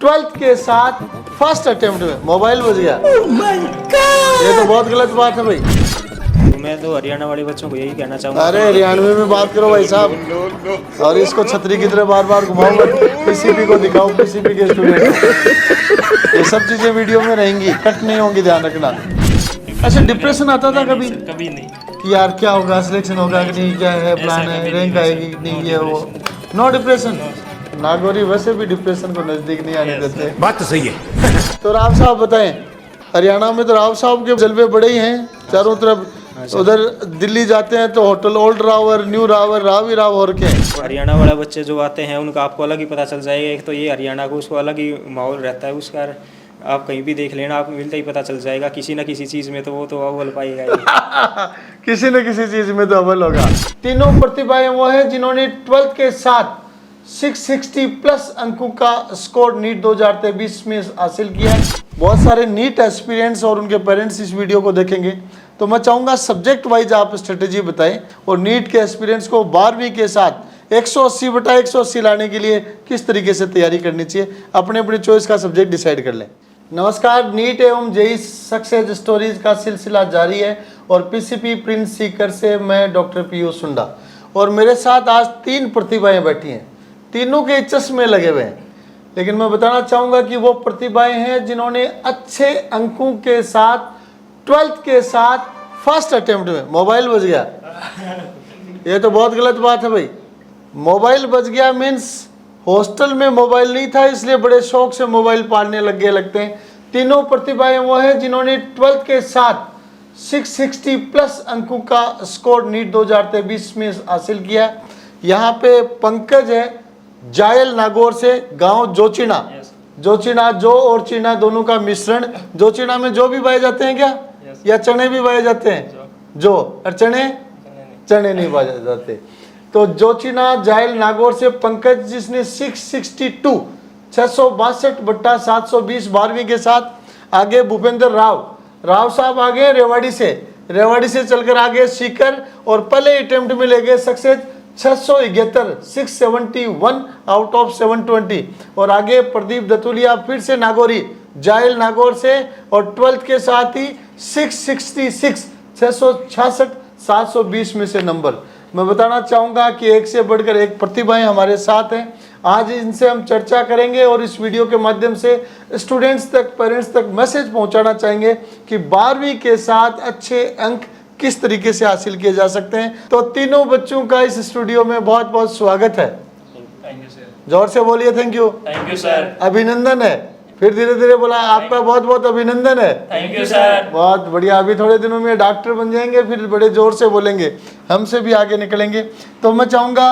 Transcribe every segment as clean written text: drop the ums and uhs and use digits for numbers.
12th के साथ first attempt में मोबाइल बज गया। ये तो बहुत गलत बात है भाई। तो मैं तो हरियाणा वाले बच्चों को यही कहना चाहूँगा। अरे हरियाणवी में बात करो भाई साहब, और इसको छतरी की तरह बार बार घुमाओ मत। पीसीपी को दिखाओ, पीसीपी के स्टूडेंट। ये सब चीजें वीडियो में रहेंगी, कट नहीं होंगी, ध्यान रखना। अच्छा, डिप्रेशन आता था कभी? कभी नहीं। कि यार क्या होगा, सिलेक्शन होगा कि नहीं, क्या है प्लान है, रैंक आएगी कि नहीं, ये वो। No depression. नागौरी वैसे भी डिप्रेशन को नजदीक नहीं आने देते। बात तो सही है। तो राव साहब बताएं, हरियाणा में तो राव साहब के जलवे बड़े ही हैं चारों तरफ। उधर दिल्ली जाते हैं तो होटल ओल्ड रावर, न्यू रावर, राव ही राव और के। हरियाणा वाले बच्चे जो आते हैं उनका आपको अलग ही पता चल जाएगा। एक तो ये हरियाणा को उसको अलग ही माहौल रहता है उसका। आप कहीं भी देख लेना, आप मिलते ही पता चल जाएगा। किसी न किसी चीज़ में तो वो तो अव्वल पाएगा ही। किसी न किसी चीज में तो अव्वल होगा। तीनों प्रतिभाएं वो हैं जिन्होंने 12th के साथ 660 प्लस अंकों का स्कोर नीट 2023 में हासिल किया। बहुत सारे नीट एस्पिरेंट्स और उनके पेरेंट्स इस वीडियो को देखेंगे, तो मैं चाहूँगा सब्जेक्ट वाइज आप स्ट्रेटेजी बताएं और नीट के एस्पिरेंट्स को 12वीं के साथ 180/180 लाने के लिए किस तरीके से तैयारी करनी चाहिए। अपने अपने चॉइस का सब्जेक्ट डिसाइड कर लें। नमस्कार, नीट एवं जेईई सक्सेस स्टोरीज का सिलसिला जारी है और पीसीपी प्रिंस सीकर से मैं डॉक्टर पीयूष सुंडा, और मेरे साथ आज 3 प्रतिभाएं बैठी हैं। तीनों के चश्मे लगे हुए हैं, लेकिन मैं बताना चाहूँगा कि वो प्रतिभाएं हैं जिन्होंने अच्छे अंकों के साथ 12th के साथ फर्स्ट अटेम्प्ट में मोबाइल बज गया। ये तो बहुत गलत बात है भाई। मोबाइल बज गया मीन्स हॉस्टल में मोबाइल नहीं था, इसलिए बड़े शौक से मोबाइल पालने लग गए लगते हैं। तीनों प्रतिभाएं वो हैं जिन्होंने 12th के साथ 660 प्लस अंकों का स्कोर नीट 2023 में हासिल किया। यहाँ पे पंकज है, जायल नागौर से, गांव जोचिना। जोचिना, जो और चीना दोनों का मिश्रण। जोचिना में जो भी पाए जाते हैं क्या, या चने भी पाए जाते हैं? जो और चने नहीं पाए जाते। तो जोचिना जायल नागौर से पंकज, जिसने 662 662/720 12वीं के साथ। आगे भूपेंद्र राव साहब आगे रेवाड़ी से चलकर आगे सीकर, और पहले अटेम्प्ट में ले गए सक्सेस 671 671 आउट ऑफ 720। और आगे प्रदीप दतुलिया फिर से नागौरी, जायल नागौर से, और 12th के साथ ही 666 666 720 में से नंबर। मैं बताना चाहूँगा कि एक से बढ़कर एक प्रतिभाएं हमारे साथ हैं। आज इनसे हम चर्चा करेंगे और इस वीडियो के माध्यम से स्टूडेंट्स तक, पेरेंट्स तक मैसेज पहुंचाना चाहेंगे कि 12वीं के साथ अच्छे अंक किस तरीके से हासिल किए जा सकते हैं। तो तीनों बच्चों का इस स्टूडियो में बहुत बहुत स्वागत है। Thank you sir. जोर से बोलिए thank you. Thank you sir. अभिनंदन है, फिर धीरे धीरे बोला, आपका बहुत बहुत अभिनंदन है। Thank you sir. बहुत बढ़िया। अभी थोड़े दिनों में डॉक्टर बन जाएंगे, फिर बड़े जोर से बोलेंगे, हमसे भी आगे निकलेंगे। तो मैं चाहूँगा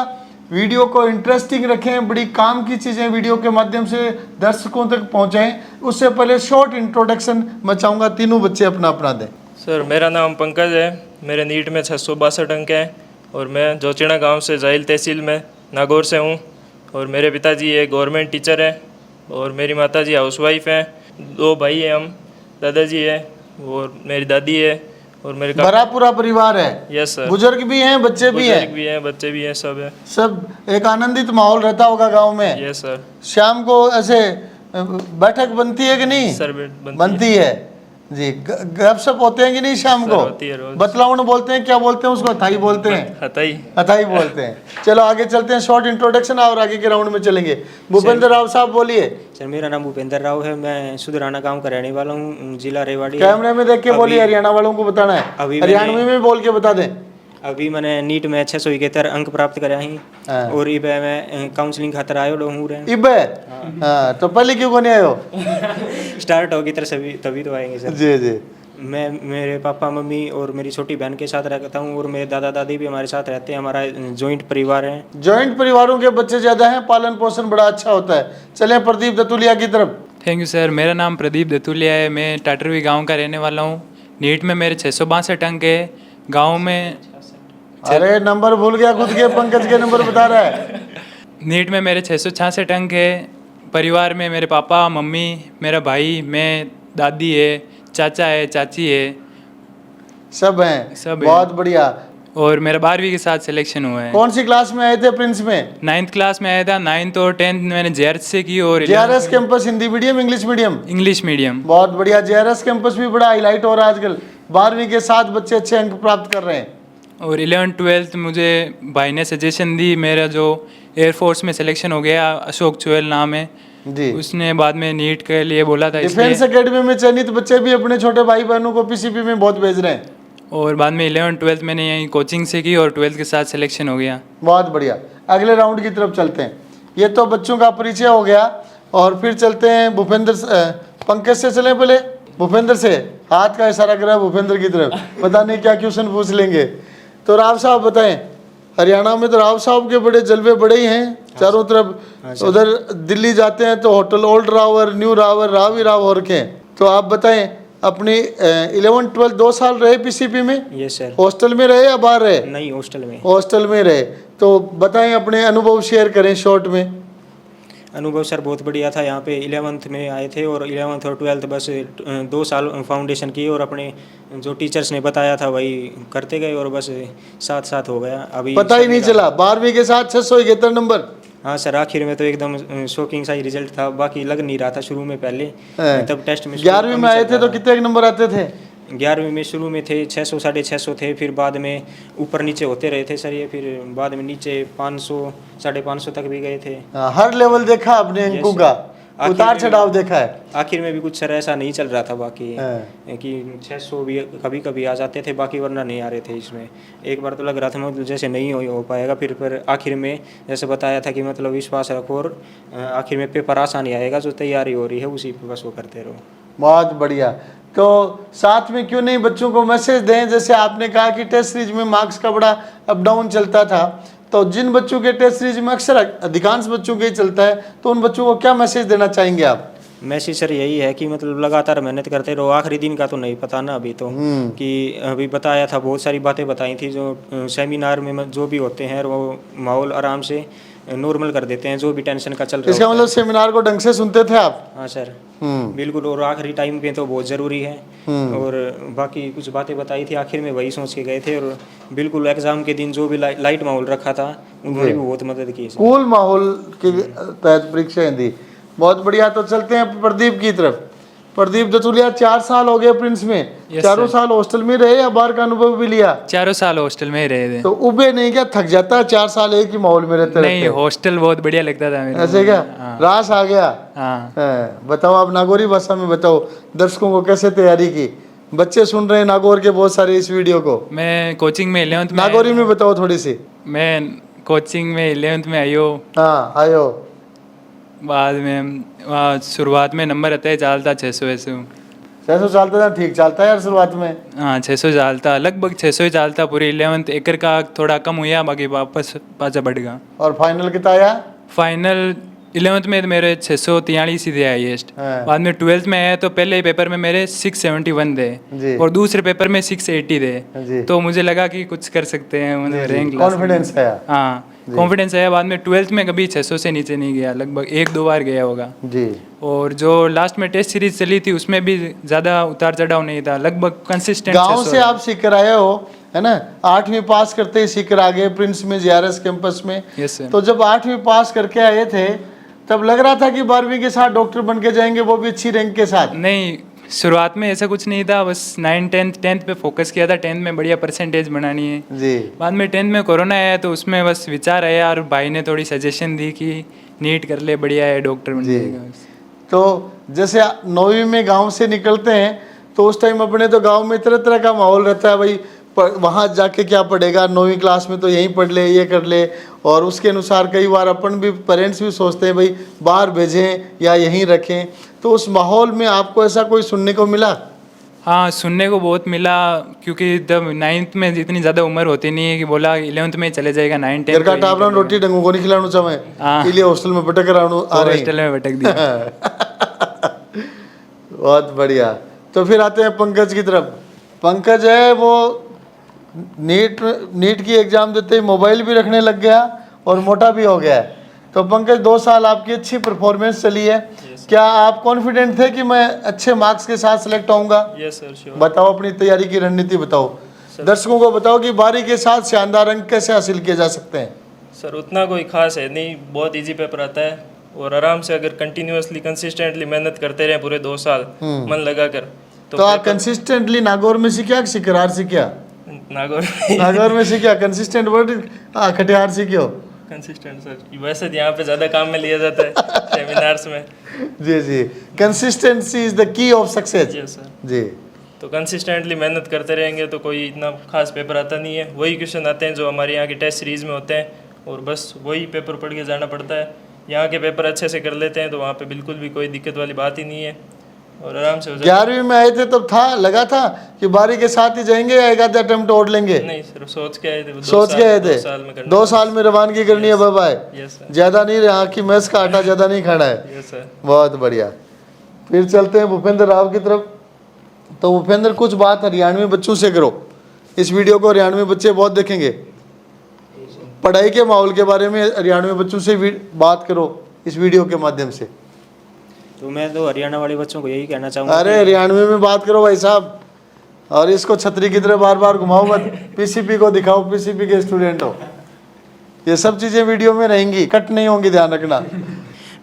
वीडियो को इंटरेस्टिंग रखें, बड़ी काम की चीज़ें वीडियो के माध्यम से दर्शकों तक पहुँचाएं। उससे पहले शॉर्ट इंट्रोडक्शन मैं चाहूँगा तीनों बच्चे अपना अपना दें। सर, मेरा नाम पंकज है। मेरे नीट में 662 अंक हैं और मैं जोचिना गांव से जाइल तहसील में नागौर से हूँ। और मेरे पिताजी एक गवर्नमेंट टीचर हैं और मेरी माताजी हाउसवाइफ हैं। 2 भाई हैं हम, दादाजी है और मेरी दादी है और मेरे बड़ा पूरा परिवार है। Yes sir. बुजुर्ग भी हैं, बच्चे भी हैं। बुजुर्ग भी हैं, बच्चे भी हैं, सब है। सब एक आनंदित माहौल रहता होगा गांव में। Yes sir. शाम को ऐसे बैठक बनती है कि नहीं? सर बनती है जी। गपशप होते हैं कि नहीं शाम को? होती है रोज। बतलाउन बोलते हैं, क्या बोलते हैं उसको? हथाई बोलते हैं। हथाई बोलते हैं। चलो आगे चलते हैं, शॉर्ट इंट्रोडक्शन और आगे के राउंड में चलेंगे। भूपेंद्र राव साहब बोलिए। सर, मेरा नाम भूपेंद्र राव है। मैं सुधराना गांव का रहने वाला हूँ, जिला रेवाड़ी। कैमरे में देख के बोलिए, हरियाणा वालों को बताना है। हरियाणवी में बोल के बता दें। अभी मैंने नीट में 671 अंक प्राप्त कराया ही। और इबे मैं काउंसलिंग खातर आयो हूँ। इबे हाँ, तो पहले क्यों नहीं आयो? स्टार्ट होगी तरह तभी तो आएंगे सर। जी जी। मैं मेरे पापा मम्मी और मेरी छोटी बहन के साथ रहता हूँ, और मेरे दादा दादी भी हमारे साथ रहते हैं। हमारा जॉइंट परिवार है। जॉइंट परिवारों के बच्चे ज़्यादा हैं, पालन पोषण बड़ा अच्छा होता है। चलें प्रदीप दतुलिया की तरफ। Thank you sir. मेरा नाम प्रदीप दतुलिया है। मैं टाटरवी गांव का रहने वाला हूँ। नीट में मेरे 662 अंक है। गांव में अरे नंबर भूल गया खुद के, पंकज के नंबर बता रहा है। नीट में मेरे 666 अंक है। परिवार में मेरे पापा मम्मी, मेरा भाई, मैं, दादी है, चाचा है, चाची है, सब हैं। सब हैं। बहुत बढ़िया। और मेरा 12वीं के साथ सिलेक्शन हुआ है। कौन सी क्लास में आए थे प्रिंस में? 9th क्लास में आया था। 9th और 10th मैंने JRS से की और JRS campus Hindi medium English medium? English medium. बहुत बढ़िया। JRS कैंपस भी बड़ा हाईलाइट हो रहा है आजकल, 12वीं के साथ बच्चे अच्छे अंक प्राप्त कर रहे हैं। और 11th 12th मुझे भाई ने सजेशन दी, मेरा जो एयरफोर्स में सिलेक्शन हो गया, अशोक चुएल नाम है जी। उसने बाद में नीट के लिए बोला था, डिफेंस इसलिए एकेडमी में चयनित बच्चे भी अपने छोटे भाई बहनों को PCP में बहुत भेज रहे हैं। और बाद में 11th 12th मैंने यहीं कोचिंग से की और 12th के साथ सिलेक्शन हो गया। बहुत बढ़िया। अगले राउंड की तरफ चलते हैं। ये तो बच्चों का परिचय हो गया और फिर चलते हैं पंकज से चलें पहले। भूपेंद्र से हाथ का इशारा करा भूपेंद्र की तरफ, पता नहीं क्या क्वेश्चन पूछ लेंगे। तो राव साहब बताएं, हरियाणा में तो राव साहब के बड़े जलवे बड़े ही हैं चारों तरफ। उधर दिल्ली जाते हैं तो होटल ओल्ड रावर, न्यू रावर, राव ही राव हो रखे हैं। तो आप बताएं, अपनी 11th 12th 2 साल रहे PCP में? Yes sir. हॉस्टल में रहे या बाहर रहे? नहीं, हॉस्टल में। हॉस्टल में रहे। तो बताएं, अपने अनुभव शेयर करें शॉर्ट में। अनुभव सर बहुत बढ़िया था। यहाँ पे 11th में आए थे और 11th और 12th बस 2 साल फाउंडेशन की और अपने जो टीचर्स ने बताया था वही करते गए और बस साथ साथ हो गया। अभी पता ही नहीं चला। 12वीं के साथ 671 नंबर। हाँ सर, आखिर में तो एकदम शॉकिंग सा ही रिजल्ट था, बाकी लग नहीं रहा था शुरू में पहले। तब टेस्ट में 11वीं में आए थे तो कितने नंबर आते थे? 11वीं में शुरू में थे 600 650 थे, फिर बाद में ऊपर नीचे होते रहे थे सर ये, फिर बाद में नीचे 500 550 तक भी गए थे। हर लेवल देखा आपने अंकों का, उतार चढ़ाव देखा है। आखिर में भी कुछ सर ऐसा नहीं चल रहा था बाकी कि 600 भी कभी कभी आ जाते थे, बाकी वरना नहीं आ रहे थे। इसमें एक बार तो लग रहा था मतलब जैसे नहीं हो पाएगा, फिर आखिर में जैसे बताया था कि मतलब विश्वास रखो और आखिर में पेपर आसानी आएगा, जो तैयारी हो रही है उसी पे बस वो करते रहो। बहुत बढ़िया। तो साथ में क्यों नहीं बच्चों को मैसेज दें, जैसे आपने कहा कि टेस्ट सीरीज में मार्क्स का बड़ा अप डाउन चलता था, तो जिन बच्चों के टेस्ट सीरीज में अक्सर अधिकांश बच्चों के ही चलता है, तो उन बच्चों को क्या मैसेज देना चाहेंगे आप? मैसेज सर यही है कि मतलब लगातार मेहनत करते रहो। आखिरी दिन का तो नहीं पता ना अभी तो, कि अभी बताया था बहुत सारी बातें बताई थी जो सेमिनार में जो भी होते हैं वो माहौल आराम से नॉर्मल कर देते हैं, जो भी टेंशन का चल रहा है। इसका मतलब सेमिनार को ढंग से सुनते थे आप? हाँ सर, बिल्कुल। और आखिरी टाइम पे तो बहुत ज़रूरी है। और बाकी कुछ बातें बताई थी आखिर में, वही सोच के गए थे। और बिल्कुल एग्ज़ाम के दिन जो भी लाइट माहौल रखा था उन्होंने भी बहुत मदद की। कूल माहौल के तहत परीक्षाएं दी। बहुत बढ़िया। तो चलते हैं प्रदीप की तरफ। प्रदीप दतुलिया, 4 साल हो गए प्रिंस में। चारों साल हॉस्टल में रहे या बाहर का अनुभव भी लिया? 4 साल हॉस्टल में ही रहे थे। तो उबे नहीं क्या, थक जाता है 4 साल एक ही माहौल में रहते? नहीं, हॉस्टल बहुत बढ़िया लगता था मेरे ऐसे क्या? रास आ गया। हाँ। बताओ, आप नागौरी भाषा में बताओ दर्शकों को कैसे तैयारी की। बच्चे सुन रहे हैं नागौर के बहुत सारे इस वीडियो को। मैं कोचिंग में 11th में नागौरी में बताओ थोड़ी सी। मैं कोचिंग में 11th में आयो। हाँ आयो। बाद में शुरुआत में नंबर आता है चालता 600 चलता था? ठीक चलता है यार शुरुआत में। हाँ 600 चालता, लगभग 600 ही चालता पूरी 11th। एकर का थोड़ा कम हुआ, बाकी वापस पाचा बढ़ गया। और फाइनल कितना आया? फाइनल 11th में मेरे 643 ही थे हाईएस्ट। बाद में 12th में आया तो पहले पेपर में मेरे 671 थे और दूसरे पेपर में 680 थे। तो मुझे लगा कि कुछ कर सकते हैं, मुझे रैंक कॉन्फिडेंस आया। हाँ कॉन्फिडेंस आया। बाद में 12th में कभी 600 से नीचे नहीं गया, लगभग 1-2 बार गया होगा जी। और जो लास्ट में टेस्ट सीरीज चली थी उसमें भी ज़्यादा उतार चढ़ाव नहीं था, लगभग कंसिस्टेंट। गांव से आप सीख कर आए हो है ना? 8वीं पास करते ही सीख कर आ गए प्रिंस में JRS कैंपस में। Yes sir. तो जब 8वीं पास करके आए थे तब लग रहा था कि 12वीं के साथ डॉक्टर बन के जाएंगे, वो भी अच्छी रैंक के साथ? नहीं, शुरुआत में ऐसा कुछ नहीं था, बस 9 10th पे फोकस किया था। 10th में बढ़िया परसेंटेज बनानी है जी। बाद में 10th में कोरोना आया तो उसमें बस विचार आया और भाई ने थोड़ी सजेशन दी कि नीट कर ले, बढ़िया है, डॉक्टर बन जाएगा। तो जैसे 9वीं में गांव से निकलते हैं तो उस टाइम अपने तो गांव में तरह तरह का माहौल रहता है, भाई वहाँ जाके क्या पढ़ेगा, 9वीं क्लास में तो यहीं पढ़ ले, ये कर ले। और उसके अनुसार कई बार अपन भी पेरेंट्स भी सोचते हैं भाई बाहर भेजें या यहीं रखें। तो उस माहौल में आपको ऐसा कोई सुनने को मिला? हाँ सुनने को बहुत मिला, क्योंकि तब 9th में इतनी ज़्यादा उम्र होती नहीं है कि बोला 11th में चले जाएगा, 9 10 का टापरा रोटी ढंगों को नहीं खिलाना चाहे, इसलिए हॉस्टल में भटक रहा हूँ। हॉस्टल में भटक दिया। बहुत बढ़िया। तो फिर आते हैं पंकज की तरफ। पंकज है वो नीट की एग्जाम देते ही मोबाइल भी रखने लग गया और मोटा भी हो गया है। तो पंकज 2 साल आपकी अच्छी परफॉर्मेंस चली है। क्या आप कॉन्फिडेंट थे कि मैं अच्छे मार्क्स के साथ सिलेक्ट होऊंगा? Yes sir, sure. बताओ अपनी तैयारी की रणनीति बताओ। दर्शकों को बताओ कि बारी के साथ शानदार अंक कैसे हासिल किए जा सकते हैं। सर उतना कोई खास है नहीं, बहुत इजी पेपर आता है और आराम से अगर कंटिन्यूअसली कंसिस्टेंटली मेहनत करते रहे पूरे 2 साल मन लगाकर तो आप कंसिस्टेंटली नागौर में सीखा कि सिकरार सीखा? नागौर में सीखा कंसिस्टेंट वर्ड। हाँ, खटियार सीखो कंसिस्टेंट सर, वैसे यहाँ पे ज़्यादा काम में लिया जाता है सेमिनार्स में। जी जी, consistency is the key of success. जी सर। जी, तो कंसिस्टेंटली मेहनत करते रहेंगे तो कोई इतना खास पेपर आता नहीं है, वही क्वेश्चन आते हैं जो हमारे यहाँ की टेस्ट सीरीज़ में होते हैं और बस वही पेपर पढ़ के जाना पड़ता है। यहाँ के पेपर अच्छे से कर लेते हैं तो वहाँ पे बिल्कुल भी कोई दिक्कत वाली बात ही नहीं है और आराम से हो जाता 11वीं में आए थे तब था लगा था कि बारी के साथ ही जाएंगे या एक आधा अटेम्प्ट और लेंगे? है। नहीं सर, सोच के आए थे, सोच के आए थे 2 साल में करना 2 साल में रवानगी करनी है बाबा। Yes sir. ज्यादा नहीं रहा कि मैस का आटा ज्यादा नहीं खाना है। Yes sir. बहुत बढ़िया। फिर चलते हैं भूपेंद्र राव की तरफ। तो भूपेंद्र, कुछ बात हरियाणवी बच्चों से करो। इस वीडियो को हरियाणवी बच्चे बहुत देखेंगे। पढ़ाई के माहौल के बारे में हरियाणवी बच्चों से बात करो इस वीडियो के माध्यम से। तो मैं तो हरियाणा वाले बच्चों को यही कहना चाहूँगा। अरे हरियाणवी में बात करो भाई साहब, और इसको छतरी की तरह बार बार घुमाओ मत। पीसीपी को दिखाओ, पीसीपी के स्टूडेंट हो। ये सब चीजें वीडियो में रहेंगी, कट नहीं होंगी, ध्यान रखना।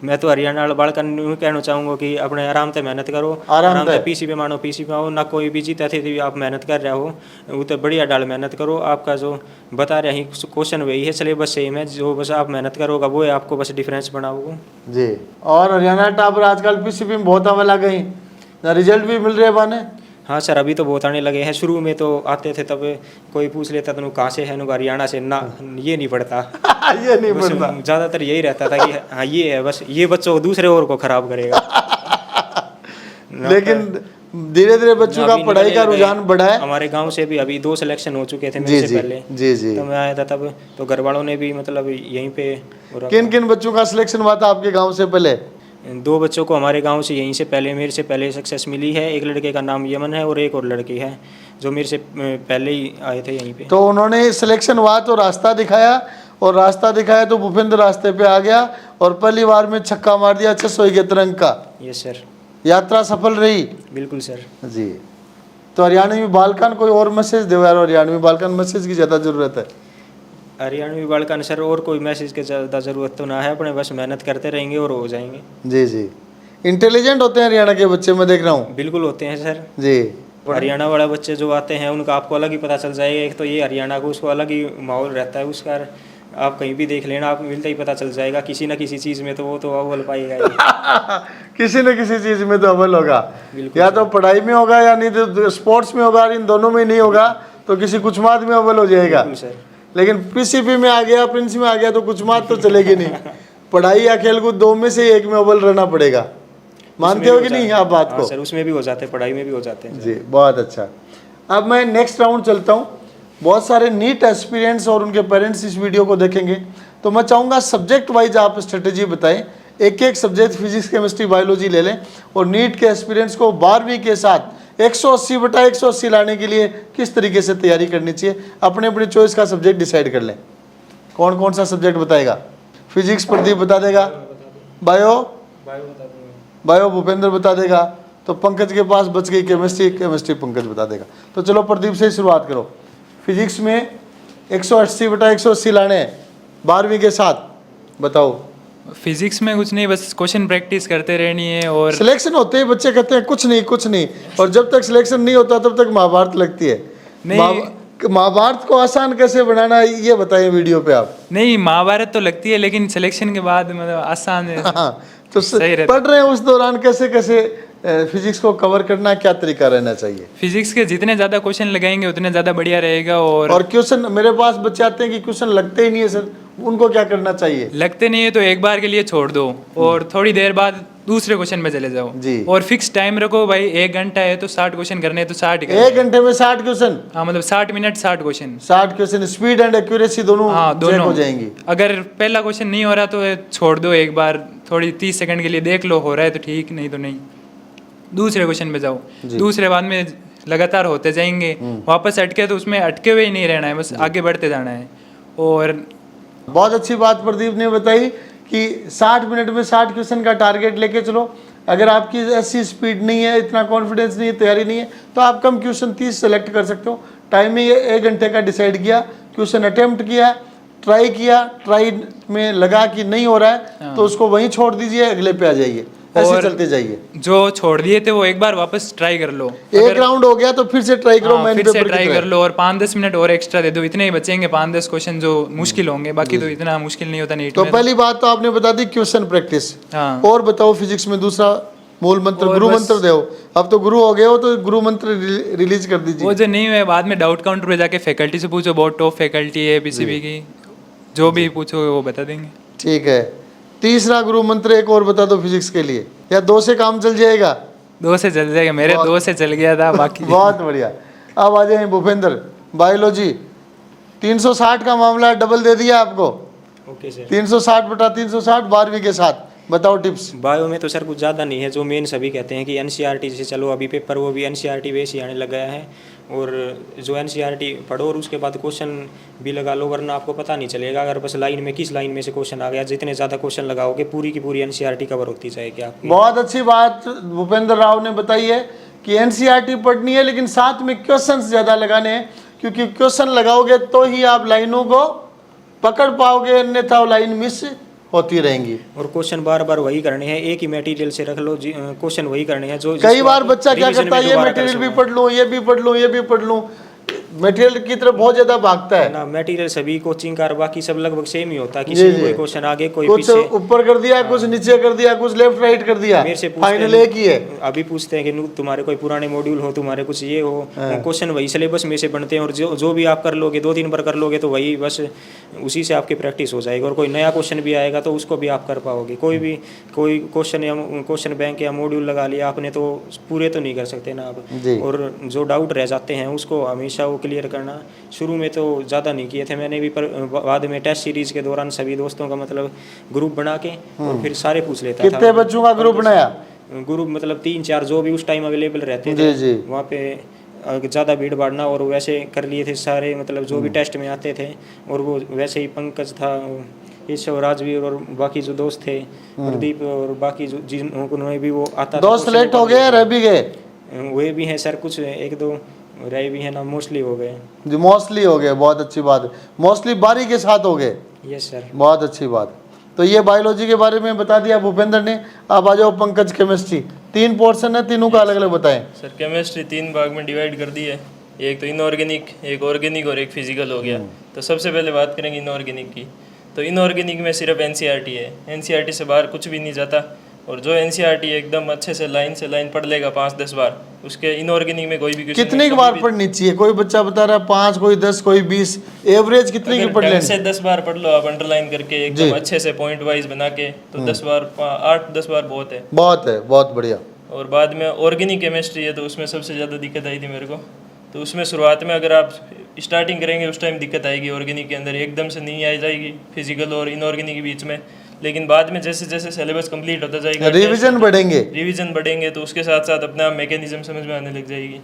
मैं तो हरियाणा वाले बालक कहना चाहूँगा कि अपने आराम से मेहनत करो, आराम से पीसी पे मानो, पीसी पे आओ ना। कोई भी जीता थे आप मेहनत कर रहे हो वो तो बढ़िया डाल मेहनत करो। आपका जो बता रहे हैं क्वेश्चन वही है, सिलेबस सेम है, जो बस आप मेहनत करोगे वो है आपको बस डिफरेंस बनाओगे जी। और हरियाणा टॉपर आजकल पीसीपी में बहुत आने लग गई, रिजल्ट भी मिल रहे हैं बाने। हाँ सर, अभी तो बहुत आने लगे हैं। शुरू में तो आते थे तब कोई पूछ लेता था कहाँ से है, नु हरियाणा से, ना ये नहीं पढ़ता। ये नहीं पढ़ता, ज़्यादातर यही रहता था कि हाँ ये है, बस ये बच्चों को दूसरे और को खराब करेगा। लेकिन धीरे धीरे बच्चों का पढ़ाई का रुझान बढ़ा है। हमारे गांव से भी अभी 2 सिलेक्शन हो चुके थे मेरे से पहले। जी जी। तो मैं आया था तब तो घर वालों ने भी मतलब यहीं पे। किन किन बच्चों का सिलेक्शन हुआ था आपके गाँव से पहले? 2 बच्चों को हमारे गांव से यहीं से पहले, मेरे से पहले सक्सेस मिली है। एक लड़के का नाम यमन है और एक और लड़की है जो मेरे से पहले ही आए थे यहीं पे। तो उन्होंने सिलेक्शन हुआ तो रास्ता दिखाया, और रास्ता दिखाया तो भूपेंद्र रास्ते पे आ गया और पहली बार में छक्का मार दिया 671 अंक का। Yes sir. यात्रा सफल रही? बिल्कुल सर जी। तो हरियाणवी बालकन कोई और मैसेज दो यार, हरियाणवी बालकन मैसेज की ज़्यादा ज़रूरत है। हरियाणवी बालकन सर और कोई मैसेज की ज़्यादा ज़रूरत तो ना है, अपने बस मेहनत करते रहेंगे और हो जाएंगे। जी जी। इंटेलिजेंट होते हैं हरियाणा के बच्चे, मैं देख रहा हूँ। बिल्कुल होते हैं सर जी। हरियाणा वाले बच्चे जो आते हैं उनका आपको अलग ही पता चल जाएगा। एक तो ये हरियाणा को उसको अलग ही माहौल रहता है उसका, आप कहीं भी देख लेना, आप मिलता ही पता चल जाएगा। किसी न किसी चीज़ में तो वो तो अव्वल पाएगा ही। किसी न किसी चीज़ में तो अव्वल होगा, या तो पढ़ाई में होगा या नहीं तो स्पोर्ट्स में होगा। इन दोनों में नहीं होगा तो किसी कुछ मात में अव्वल हो जाएगा। सर लेकिन पीसीपी में आ गया, प्रिंस में आ गया तो कुछ मात तो चलेगी नहीं। पढ़ाई या खेलकूद 2 में से एक में अव्वल रहना पड़ेगा। मानते हो कि नहीं आप बात को? सर उसमें भी हो जाते हैं, पढ़ाई में भी हो जाते हैं जी। बहुत अच्छा। अब मैं नेक्स्ट राउंड चलता हूँ। बहुत सारे नीट एस्पिरेंट्स और उनके पेरेंट्स इस वीडियो को देखेंगे, तो मैं चाहूँगा सब्जेक्ट वाइज आप स्ट्रेटेजी बताएं। एक एक सब्जेक्ट फिजिक्स, केमिस्ट्री, बायोलॉजी ले लें और नीट के एस्पिरेंट्स को 12वीं के साथ 180/180 लाने के लिए किस तरीके से तैयारी करनी चाहिए। अपने अपनी चॉइस का सब्जेक्ट डिसाइड कर लें। कौन कौन सा सब्जेक्ट बताएगा? फिजिक्स प्रदीप बता देगा, बायो भूपेंद्र बता देगा, तो पंकज के पास बच गई केमिस्ट्री पंकज बता देगा। तो चलो प्रदीप से ही शुरुआत करो। फिजिक्स में 180/180 लाने हैं 12वीं के साथ, बताओ। फिजिक्स में कुछ नहीं, बस क्वेश्चन प्रैक्टिस करते रहनी है। और सिलेक्शन होते ही बच्चे कहते हैं कुछ नहीं, और जब तक सिलेक्शन नहीं होता तब तक महाभारत लगती है। नहीं, महाभारत को आसान कैसे बनाना है ये बताइए वीडियो पे आप। नहीं, महाभारत तो लगती है लेकिन सिलेक्शन के बाद मतलब आसान है। हाँ, तो पढ़ रहे हैं उस दौरान कैसे फिजिक्स को कवर करना, क्या तरीका रहना चाहिए? फिजिक्स के जितने ज्यादा क्वेश्चन लगाएंगे उतने ज्यादा बढ़िया रहेगा। और क्वेश्चन मेरे पास बच्चे आते हैं कि क्वेश्चन लगते ही नहीं है सर, उनको क्या करना चाहिए? लगते नहीं है तो एक बार के लिए छोड़ दो और थोड़ी देर बाद दूसरे क्वेश्चन में चले जाओ जी। और फिक्स टाइम रखो भाई, 1 घंटा है तो 60 क्वेश्चन करने हैं तो 60 1 घंटे में 60 क्वेश्चन? हाँ, मतलब 60 minute 60 question. 60 question, speed and accuracy दोनों चेक हो जाएंगी। अगर पहला क्वेश्चन नहीं हो रहा तो छोड़ दो, एक बार थोड़ी 30 सेकंड के लिए देख लो, हो रहा है तो ठीक, नहीं तो नहीं। दूसरे क्वेश्चन पे जाओ, दूसरे बाद में लगातार होते जाएंगे। वापस अटके तो उसमें अटके हुए ही नहीं रहना है, बस आगे बढ़ते जाना है। और बहुत अच्छी बात प्रदीप ने बताई कि 60 मिनट में 60 क्वेश्चन का टारगेट लेके चलो। अगर आपकी ऐसी स्पीड नहीं है, इतना कॉन्फिडेंस नहीं है, तैयारी नहीं है, तो आप कम क्वेश्चन 30 सेलेक्ट कर सकते हो। टाइमिंग 1 घंटे का डिसाइड किया, क्वेश्चन अटेम्प्ट किया, ट्राई में लगा कि नहीं हो रहा है तो उसको वहीं छोड़ दीजिए, अगले पे आ जाइए, ऐसे और चलते जाइए। जो छोड़ दिए थे वो एक बार वापस ट्राई कर लो, एक राउंड हो गया तो फिर से ट्राई करो, मेन फिर से पेपर ट्राई की कर तरह। लो और 5-10 मिनट और एक्स्ट्रा दे दो, इतने ही बचेंगे 5-10 क्वेश्चन जो मुश्किल होंगे, बाकी तो इतना मुश्किल नहीं होता नीट तो में। पहली बात तो आपने बता दी क्वेश्चन प्रैक्टिस। हाँ। और बताओ फिजिक्स में दूसरा मूल मंत्र, और गुरु बस- मंत्र दो। अब तो गुरु हो गए हो तो गुरु मंत्र रिलीज कर वो दीजिए। जो नहीं हुए बाद में डाउट काउंटर पे जाके फैकल्टी से पूछो, बहुत टॉप फैकल्टी है पीसीबी की, जो भी पूछोगे वो बता देंगे। ठीक है, तीसरा गुरु मंत्र एक और बता दो फिजिक्स के लिए, या 2 से काम चल जाएगा? 2 से चल जाएगा, मेरे 2 से चल गया था बाकी। बहुत बढ़िया। अब आ जाए भूपेंद्र, बायोलॉजी 360 का मामला डबल दे दिया आपको, ओके सर। 360 बटा 360 12वीं के साथ, बताओ टिप्स। बायो में तो सर कुछ ज़्यादा नहीं है, जो मेन सभी कहते हैं कि एनसीईआरटी से चलो, अभी पेपर वो भी एनसीईआरटी बेस ही आने लग गया है, और जो एनसीईआरटी पढ़ो और उसके बाद क्वेश्चन भी लगा लो, वरना आपको पता नहीं चलेगा अगर बस लाइन में किस लाइन में से क्वेश्चन आ गया। जितने ज़्यादा क्वेश्चन लगाओगे पूरी की पूरी एनसीईआरटी कवर होती जाएगी आपकी। बहुत अच्छी बात भूपेंद्र राव ने बताई है कि एनसीईआरटी पढ़नी है, लेकिन साथ में क्वेश्चंस ज़्यादा लगाने हैं, क्योंकि क्वेश्चन लगाओगे तो ही आप लाइनों को पकड़ पाओगे, अन्यथा वो लाइन मिस होती रहेंगी। और क्वेश्चन बार बार वही करने हैं, एक ही मटेरियल से रख लो, क्वेश्चन वही करने हैं जो कई बार बच्चा क्या करता है, ये मटेरियल भी पढ़ लूँ, ये भी पढ़ लूँ, ये भी पढ़ लूँ, मटेरियल की तरफ बहुत ज्यादा भागता है ना। मटेरियल सभी कोचिंग का बाकी सब लगभग सेम ही होता है, किसी जी, में जी। कोई क्वेश्चन आगे कोई कुछ पीछे। ऊपर कर दिया, कुछ नीचे कर दिया, कुछ लेफ्ट राइट कर दिया, मेरे से पूछते फाइनल हैं, एक ही है। अभी पूछते हैं कि तुम्हारे कोई पुराने मॉड्यूल हो, तुम्हारे कुछ ये हो, क्वेश्चन वही सिलेबस में से बनते हैं, और जो भी आप कर लोगे 2-3 बार कर लोगे तो वही बस उसी से आपकी प्रैक्टिस हो जाएगी, और कोई नया क्वेश्चन भी आएगा तो उसको भी आप कर पाओगे। कोई क्वेश्चन या क्वेश्चन बैंक या मॉड्यूल लगा लिया आपने तो पूरे तो नहीं कर सकते ना जी। आप, और जो डाउट रह जाते हैं उसको हमेशा वो क्लियर करना। शुरू में तो ज़्यादा नहीं किए थे मैंने भी, पर बाद में टेस्ट सीरीज़ के दौरान सभी दोस्तों का मतलब ग्रुप बना के और फिर सारे पूछ लेता था। कितने बच्चों का ग्रुप बनाया? ग्रुप मतलब 3-4 जो भी उस टाइम अवेलेबल रहते जी, थे जी। वहाँ पे ज़्यादा भीड़ भाड़ना, और वैसे कर लिए थे सारे, मतलब जो भी टेस्ट में आते थे, और वो वैसे ही पंकज था, केशव, राजवीर और बाकी जो दोस्त थे, प्रदीप और बाकी जो जिन्होंने भी वो आता था। दोस्त सेलेक्ट हो गए, रह भी गए? वे भी हैं सर, कुछ 1-2 रहे भी हैं ना, मोस्टली हो गए। जो मोस्टली हो गए, बहुत अच्छी बात है, मोस्टली बारी के साथ हो गए, यस सर। बहुत अच्छी बात। तो ये बायोलॉजी के बारे में बता दिया भूपेंद्र ने। अब आ जाओ पंकज, केमिस्ट्री 3 पोर्शन है, तीनों का अलग अलग बताएं। सर केमिस्ट्री 3 भाग में डिवाइड कर दी है, एक तो इनऑर्गेनिक, एक ऑर्गेनिक और एक फिजिकल हो गया। तो सबसे पहले बात करेंगे इनऑर्गेनिक की। तो इनऑर्गेनिक में सिर्फ एनसीईआरटी है, एनसीईआरटी से बाहर कुछ भी नहीं जाता, और जो एनसीईआरटी एकदम अच्छे से लाइन पढ़ लेगा 5-10 बार, उसके इनऑर्गेनिक में कोई भी क्वेश्चन कितनी बार पढ़नी चाहिए? कोई बच्चा बता रहा है 5, कोई 10, कोई 20, एवरेज कितनी की पढ़ ढंग लेनी? से 10 बार पढ़ लो आप, अंडरलाइन करके एकदम अच्छे से पॉइंट वाइज बना के, तो 10 बार 8-10 बार बहुत है। बहुत है, बहुत बढ़िया। और बाद में ऑर्गेनिक केमिस्ट्री है, तो उसमें सबसे ज़्यादा दिक्कत आई थी मेरे को। तो उसमें शुरुआत में अगर आप स्टार्टिंग करेंगे उस टाइम दिक्कत आएगी, ऑर्गेनिक के अंदर एकदम से नहीं आ जाएगी फिजिकल और इनऑर्गेनिक के बीच में, लेकिन बाद में जैसे जैसे सिलेबस कंप्लीट होता जाएगा, रिवीजन बढ़ेंगे तो उसके साथ साथ अपने आप मैकेनिज्म समझ में आने लग जाएगी।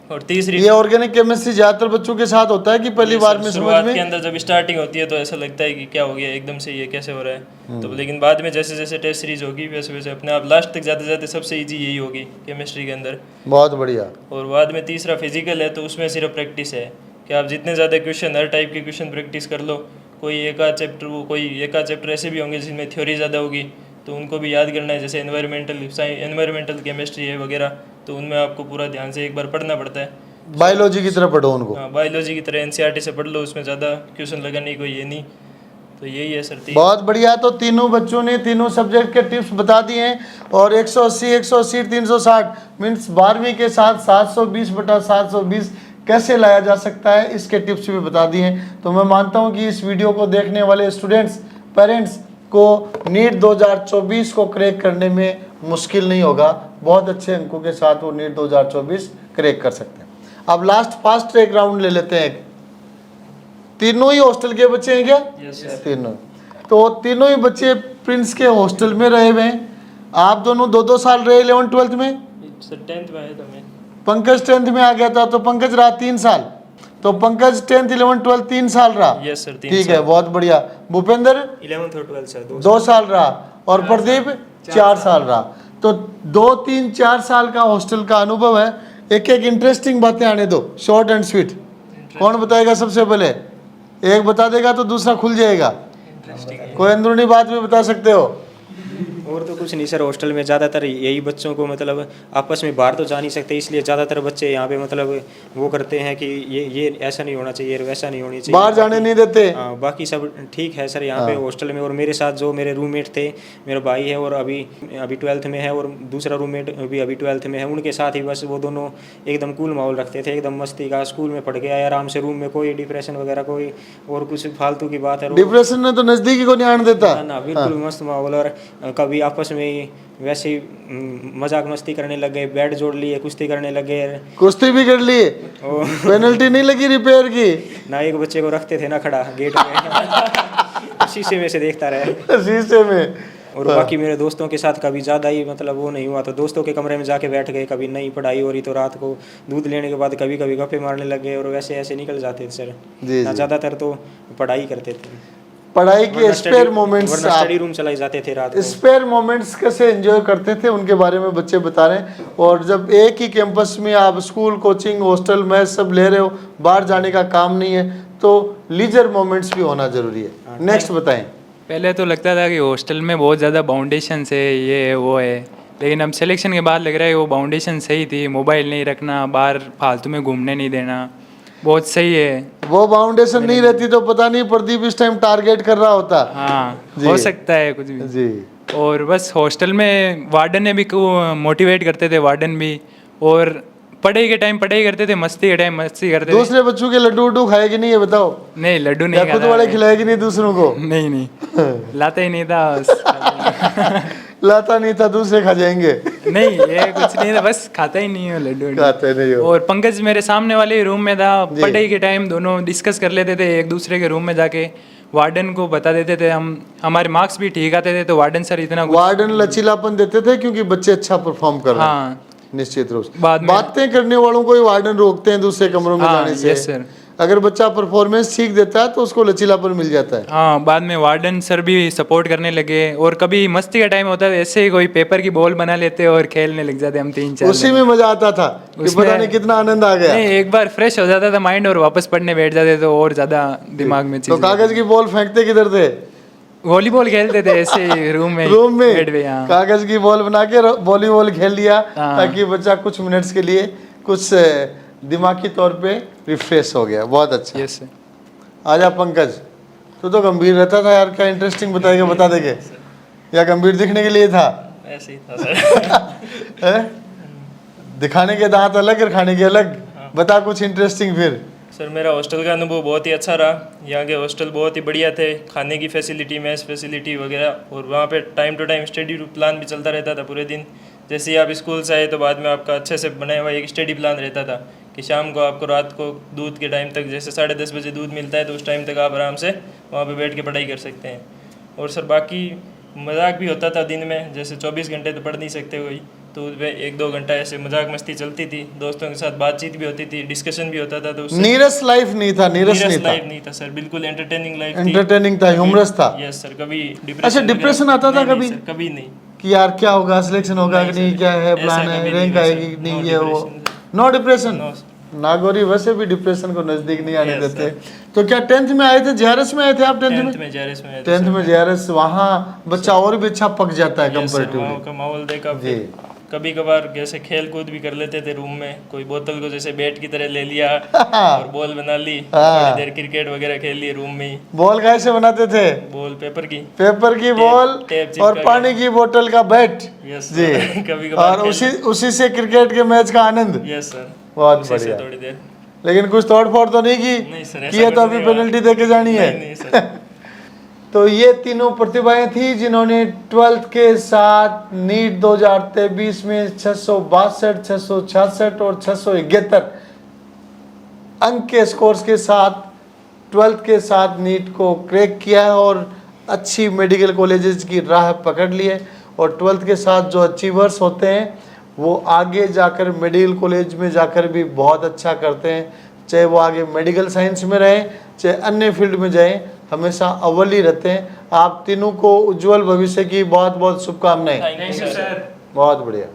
और तीसरी, ये ऑर्गेनिक केमिस्ट्री ज्यादातर बच्चों के साथ होता है कि पहली बार में समझ शुरुआत में के अंदर जब स्टार्टिंग होती है तो ऐसा लगता है कि क्या हो गया एकदम से, ये कैसे हो रहा है। तो लेकिन बाद में जैसे जैसे टेस्ट सीरीज होगी वैसे वैसे अपने आप लास्ट तक जाते जाते सबसे इजी यही होगी केमिस्ट्री के अंदर। बहुत बढ़िया। और बाद में तीसरा फिजिकल है, तो उसमें सिर्फ प्रैक्टिस है कि आप जितने ज़्यादा क्वेश्चन, हर टाइप के क्वेश्चन प्रैक्टिस कर लो। कोई एक आध चैप्टर ऐसे भी होंगे जिसमें थ्योरी ज़्यादा होगी, तो उनको भी याद करना है, जैसे एनवायरमेंटल केमिस्ट्री है वगैरह, तो उनमें आपको पूरा ध्यान से एक बार पढ़ना पड़ता है। बायोलॉजी की तरफ पढ़ो उनको। हाँ, बायोलॉजी की तरह एनसीईआरटी से पढ़ लो, उसमें ज़्यादा क्वेश्चन लगाने की कोई ये नहीं। तो यही है सर। बहुत बढ़िया। तो तीनों बच्चों ने तीनों सब्जेक्ट के टिप्स बता दिए हैं, और 180 360 मीन्स 12वीं के साथ 720 बटा 720 कैसे लाया जा सकता है, इसके टिप्स भी बता दिए हैं। तो मैं मानता हूं कि इस वीडियो को देखने वाले स्टूडेंट्स, पेरेंट्स को नीट 2024 को क्रैक करने में मुश्किल नहीं होगा। बहुत अच्छे अंकों के साथ वो नीट 2024 क्रैक कर सकते हैं। अब लास्ट फास्ट ट्रैक राउंड ले लेते हैं। तीनों ही हॉस्टल के बच्चे हैं क्या? Yes sir. तीनों। तो तीनों ही बच्चे प्रिंस के हॉस्टल में रहे हुए हैं। आप दोनों 2-2 साल रहे 11th-12th में। सर 10th में आया था मैं। पंकज 10th में आ गया था, तो पंकज रहा 3 साल। तो पंकज 10th 11th 12th 3 साल रहा। यस सर, 3 ठीक है, बहुत बढ़िया। भूपेंद्र 11th और 12th सर 2 साल रहा, और प्रदीप 4 साल रहा। तो 2, 3, 4 साल का हॉस्टल का अनुभव है। एक एक इंटरेस्टिंग बातें आने दो, शॉर्ट एंड स्वीट। कौन बताएगा सबसे पहले? एक बता देगा तो दूसरा खुल जाएगा। कोई अंदरूनी बात भी बता सकते हो? और तो कुछ नहीं सर, हॉस्टल में ज़्यादातर यही बच्चों को मतलब आपस में बाहर तो जा नहीं सकते, इसलिए ज़्यादातर बच्चे यहाँ पे मतलब वो करते हैं कि ये ऐसा नहीं होना चाहिए, वैसा नहीं होनी चाहिए, बाहर जाने नहीं देते। हाँ, बाकी सब ठीक है सर यहाँ पे हॉस्टल में। और मेरे साथ जो मेरे रूममेट थे, मेरा भाई है और अभी 12th में है, और दूसरा रूममेट भी अभी 12th में है, उनके साथ ही बस वो दोनों एकदम कूल माहौल रखते थे, एकदम मस्ती का। स्कूल में पढ़ के आए आराम से, रूम में कोई डिप्रेशन वगैरह कोई और कुछ फालतू की बात है। डिप्रेशन ने तो नजदीकी को नहीं आने देता। ना बिल्कुल मस्त माहौल। और कभी आपस में ही वैसे ही मजाक मस्ती करने लग गए, बैट जोड़ लिए, कुश्ती करने लगे। कुश्ती भी कर लिए? पेनल्टी नहीं लगी रिपेयर की? ना एक बच्चे को रखते थे ना खड़ा गेट पे शीशे में से देखता रहे शीशे में। और बाकी मेरे दोस्तों के साथ कभी ज़्यादा ही मतलब वो नहीं हुआ तो दोस्तों के कमरे में जाके बैठ गए, कभी नहीं पढ़ाई हो रही तो रात को दूध लेने के बाद कभी कभी गप्पे मारने लग गए, और वैसे ऐसे निकल जाते थे सर। ना ज़्यादातर तो पढ़ाई करते थे, पढ़ाई के स्पेयर मोमेंट्स, स्टडी रूम चलाए जाते थे रात को। स्पेयर मोमेंट्स कैसे एंजॉय करते थे उनके बारे में बच्चे बता रहे हैं। और जब एक ही कैंपस में आप स्कूल, कोचिंग, हॉस्टल, मैच सब ले रहे हो, बाहर जाने का काम नहीं है, तो लीजर मोमेंट्स भी होना जरूरी है। नेक्स्ट बताएं। पहले तो लगता था कि हॉस्टल में बहुत ज़्यादा बाउंडेशन है, ये है वो है, लेकिन अब सिलेक्शन के बाद लग रहा है वो बाउंडेशन सही थी। मोबाइल नहीं रखना, बाहर फालतू में घूमने नहीं देना, बहुत सही है। वो बाउंडेशन नहीं रहती तो पता नहीं प्रदीप इस टाइम टारगेट कर रहा होता। हाँ, हो सकता है कुछ भी जी। और बस हॉस्टल में वार्डन ने भी मोटिवेट करते थे, वार्डन भी। और पढ़ाई के टाइम पढ़ाई करते थे, मस्ती के टाइम मस्ती करते थे। दूसरे बच्चों के लड्डू उड्डू खाएगी नहीं, ये बताओ? नहीं, लड्डू नहीं या खुद वाले खिलाएगी नहीं दूसरों को? नहीं लाता ही नहीं था लाता नहीं था, दूसरे खा जाएंगे। नहीं, ये कुछ नहीं था, बस खाता ही नहीं हो लड्डू। खाते नहीं हो। और पंकज मेरे सामने वाले रूम में था, पढ़ाई के टाइम दोनों डिस्कस कर लेते थे एक दूसरे के रूम में जाके, वार्डन को बता देते थे। हम हमारे मार्क्स भी ठीक आते थे तो वार्डन सर इतना वार्डन लचीलापन देते थे क्योंकि बच्चे अच्छा परफॉर्म कर रहे हैं। हाँ, निश्चित रूप से बाद में बातें करने वालों को ही वार्डन रोकते हैं दूसरे कमरों में हाँ, जाने से। Yes sir. अगर बच्चा परफॉर्मेंस सीख देता है तो उसको लचीलापन मिल जाता है। हाँ, बाद में वार्डन सर भी सपोर्ट करने लगे। और कभी मस्ती का टाइम होता है ऐसे ही कोई पेपर की बॉल बना लेते और खेलने लग जाते हम 3-4। उसी में मजा आता था कि पता नहीं कितना आनंद आ गया। नहीं, एक बार फ्रेश हो जाता था माइंड और वापस पढ़ने बैठ जाते तो और ज्यादा दिमाग में तो कागज की बॉल फेंकते किधर थे? वॉलीबॉल खेलते थे ऐसे ही रूम में बेड पे। हाँ, कागज की बॉल बना के वॉलीबॉल खेल लिया ताकि बच्चा कुछ मिनट्स के लिए कुछ दिमागी तौर पे रिफ्रेश हो गया। बहुत अच्छा। Yes sir. आजा पंकज, तू तो गंभीर रहता था यार, क्या इंटरेस्टिंग बताएगा, बता देंगे? या गंभीर दिखने के लिए था? ऐसे ही था सर दिखाने के दांत अलग और खाने के अलग। बता कुछ इंटरेस्टिंग फिर। सर मेरा हॉस्टल का अनुभव बहुत ही अच्छा रहा। यहाँ के हॉस्टल बहुत ही बढ़िया थे, खाने की फैसिलिटी, मेस फैसिलिटी वगैरह। और वहाँ पे time to time study plan भी चलता रहता था पूरे दिन। जैसे ही आप स्कूल से आए तो बाद में आपका अच्छे से बनाया हुआ एक स्टडी प्लान रहता था कि शाम को आपको रात को दूध के टाइम तक, जैसे 10:30 बजे दूध मिलता है तो उस टाइम तक आप आराम से वहाँ पे बैठ के पढ़ाई कर सकते हैं। और सर बाकी मजाक भी होता था दिन में, जैसे 24 घंटे तो पढ़ नहीं सकते कोई, तो उसमें 1-2 घंटा ऐसे मजाक मस्ती चलती थी, दोस्तों के साथ बातचीत भी होती थी, डिस्कशन भी होता था। तो नीरस लाइफ नहीं था? नीरस लाइफ नहीं था सर, बिल्कुल एंटरटेनिंग लाइफ थी। एंटरटेनिंग था, ह्यूमरस था। Yes sir. कभी अच्छा, डिप्रेशन आता था कभी? कभी नहीं कि यार क्या होगा, सिलेक्शन होगा कि नहीं, क्या है प्लान है, रैंक आएगी कि नहीं, ये वो। No depression. नागौरी वैसे भी डिप्रेशन को नजदीक नहीं आने देते। तो क्या 10th में आए थे, जेआरएस में आए थे आप? 10th में जेआरएस में 10th में जेआरएस, वहाँ बच्चा और भी अच्छा पक जाता है कंपैरेटिवली। का माहौल देखा। कभी कभार जैसे खेल कूद भी कर लेते थे रूम में, कोई बोतल को जैसे बैट की तरह ले लिया और बॉल बना ली, थोड़ी देर क्रिकेट वगैरह खेल लिए रूम में ही। बॉल कैसे बनाते थे? बॉल पेपर की बॉल और पानी की बोतल का बैट। यस जी। कभी कभार और उसी से क्रिकेट के मैच का आनंद। Yes sir. बहुत बढ़िया। थोड़ी देर। लेकिन कुछ तोड़ फोड़ तो नहीं की? नहीं सर, किया तो अभी पेनल्टी दे के जानी है। नहीं सर। तो ये तीनों प्रतिभाएं थी जिन्होंने 12th के साथ नीट 2023 में 662, 666 और 671 अंक के स्कोर्स के साथ 12th के साथ नीट को क्रैक किया है और अच्छी मेडिकल कॉलेजेस की राह पकड़ ली है। और 12th के साथ जो अचीवर्स होते हैं वो आगे जाकर मेडिकल कॉलेज में जाकर भी बहुत अच्छा करते हैं, चाहे वो आगे मेडिकल साइंस में रहें चाहे अन्य फील्ड में जाएं, हमेशा अव्वल ही रहते हैं। आप तीनों को उज्जवल भविष्य की बहुत बहुत शुभकामनाएं। Thank you sir. बहुत बढ़िया।